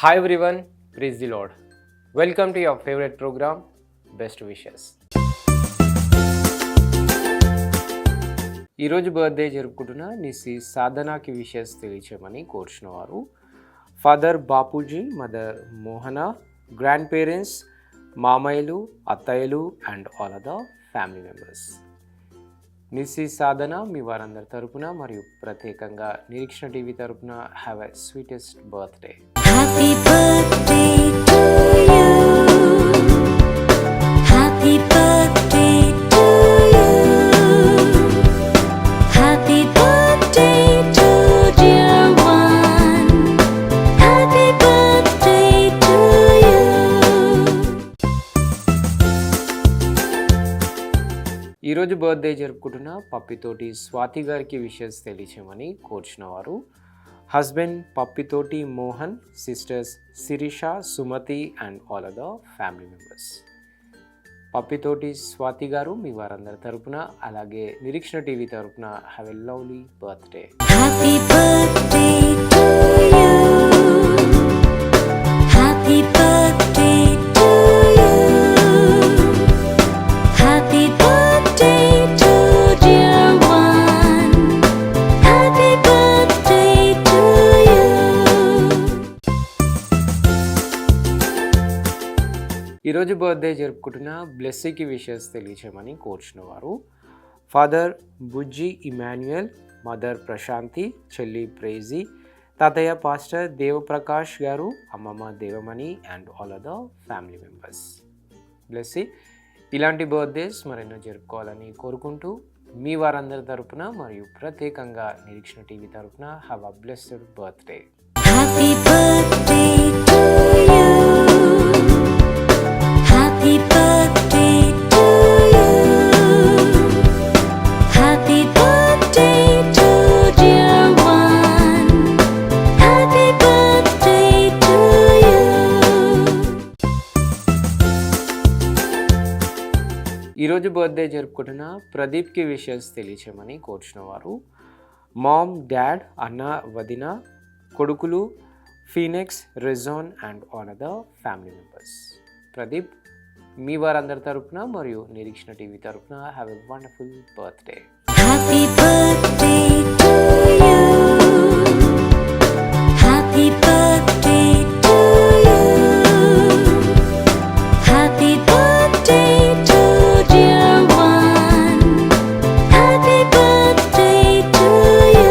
Hi everyone, praise the Lord. Welcome to your favorite program, Best Wishes. ఈరోజు birthday జరుపుకుంటున్న నిసి సాధనాకి wishes తెలియచేయమని కోరుచున్నవారు father Bapuji, mother Mohana, grandparents, మామయ్యలు, అత్తయ్యలు and all other family members. Nisi Sadhana మీ వారందరి తరపున మరియు ప్రత్యేకంగా నిరీక్షణ టీవీ తరపున have a sweetest birthday. Happy birthday to you. Happy birthday to you. Happy birthday to dear one. Happy birthday to you. ఈరోజు birthday జరుపుకుంటున్న పప్పితోటి స్వాతి గారికి విషెస్ తెలియచేయమని కోరుచున్నవారు husband Pappithoti Mohan, sisters Sirisha, Sumathi and all other family members. Pappithoti Swathi గారు మీ వారందరి తరపున అలాగే నిరీక్షణ టీవీ తరపున have a lovely birthday. Happy birthday to you. Happy birthday to you. Happy birthday to dear one. Happy birthday to you. ఈరోజు బర్త్డే జరుపుకుంటున్న బ్లెస్సీకి విషెస్ తెలియచేయమని కోరుచున్నవారు ఫాదర్ బుజ్జి ఇమాన్యుయల్, మదర్ ప్రశాంతి, చెల్లి ప్రేజీ, తాతయ్య పాస్టర్ దేవప్రకాష్ గారు, అమ్మమ్మ Devamani and all other family members. Blessy ఇలాంటి birthdays మరెన్నో జరుపుకోవాలని కోరుకుంటూ మీ వారందరి తరపున మరియు ప్రత్యేకంగా నిరీక్షణ టీవీ తరపున have a blessed birthday. Happy birthday to you. Happy birthday to you. Happy birthday to dear one. Happy birthday to you. ఈరోజు బర్త్డే జరుపుకుంటున్న ప్రదీప్కి విషెస్ తెలియచేయమని కోరుచున్నవారు మామ్, డాడ్, అన్న, వదిన, కొడుకులు Phoenix, Rejan and all other family members. Pradeep మీ వారందరి తరపున మరియు నిరీక్షణ టీవీ తరపున have a wonderful birthday. Happy birthday to you. Happy birthday to you. Happy birthday to dear one. Happy birthday to you.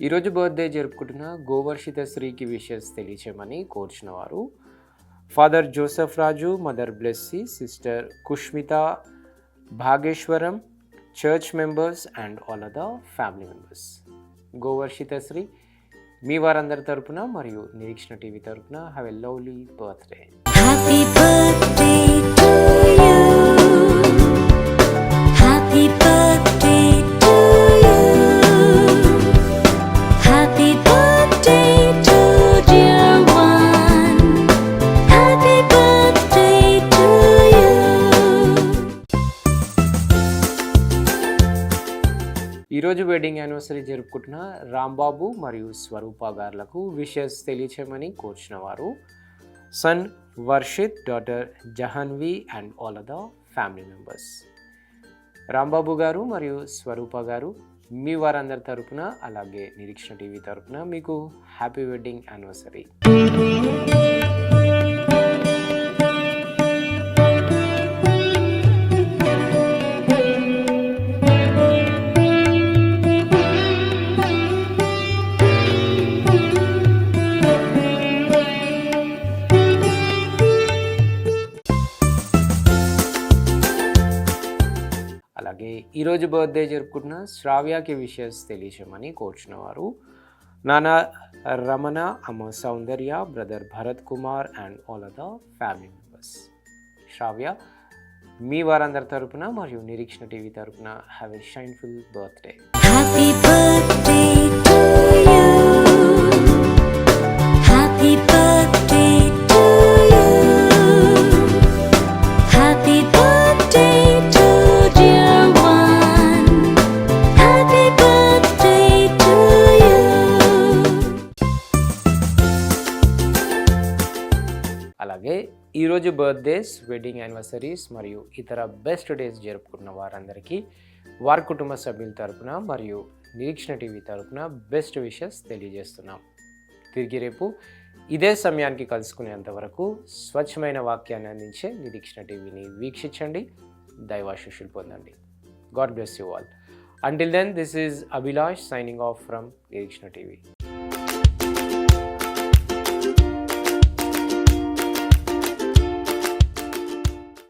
ఈరోజు బర్త్డే జరుపుకుంటున్న గోవర్షిత శ్రీకి విషెస్ తెలియచేయమని కోరుచున్నవారు father Joseph Raju, mother Blessy, sister Kushmitha, Bhageswaram, church members and all other family members. Govarshitha Sri మీ వారందరి తరపున మరియు Nireekshana TV తరపున have a lovely birthday. Happy birthday to you. Happy birthday to you. Happy birthday to dear one. Happy birthday to you. ఈరోజు wedding anniversary జరుపుకుంటున్న రాంబాబు మరియు స్వరూప గారులకు wishes తెలియచేయమని కోరుచున్నవారు son Varshith, daughter Jahnavi and all other family members. Rambabu గారు మరియు స్వరూప గారు మీ వారందరి తరపున అలాగే నిరీక్షణ టీవీ తరపున మీకు హ్యాపీ వెడ్డింగ్ యానివర్సరీ. అలాగే ఈరోజు బర్త్డే జరుపుకుంటున్న శ్రావ్యకి విషెస్ తెలియచేయమని కోరుచున్నవారు నాన్న రమణ, అమ్మ Soundarya, brother Bharat Kumar and all other family members. Sravya మీ వారందరి తరపున మరియు నిరీక్షణ టీవీ తరపున have a shineful birthday. Happy birthday to you. Happy birthday to you. Happy birthday to dear one. Happy birthday to అలాగే ఈరోజు బర్త్డేస్, వెడ్డింగ్ యానివర్సరీస్ మరియు ఇతర బెస్ట్ డేస్ జరుపుకున్న వారందరికీ వారి కుటుంబ సభ్యుల తరపున మరియు నిరీక్షణ టీవీ తరపున బెస్ట్ విషెస్ తెలియజేస్తున్నాం. తిరిగి రేపు ఇదే సమయానికి కలుసుకునేంత వరకు స్వచ్ఛమైన వాక్యాన్ని అందించే నిరీక్షణ టీవీని వీక్షించండి, దైవాశీస్సులు పొందండి. God bless you all. Until then, this is Abhilash signing off from Nirikshana TV.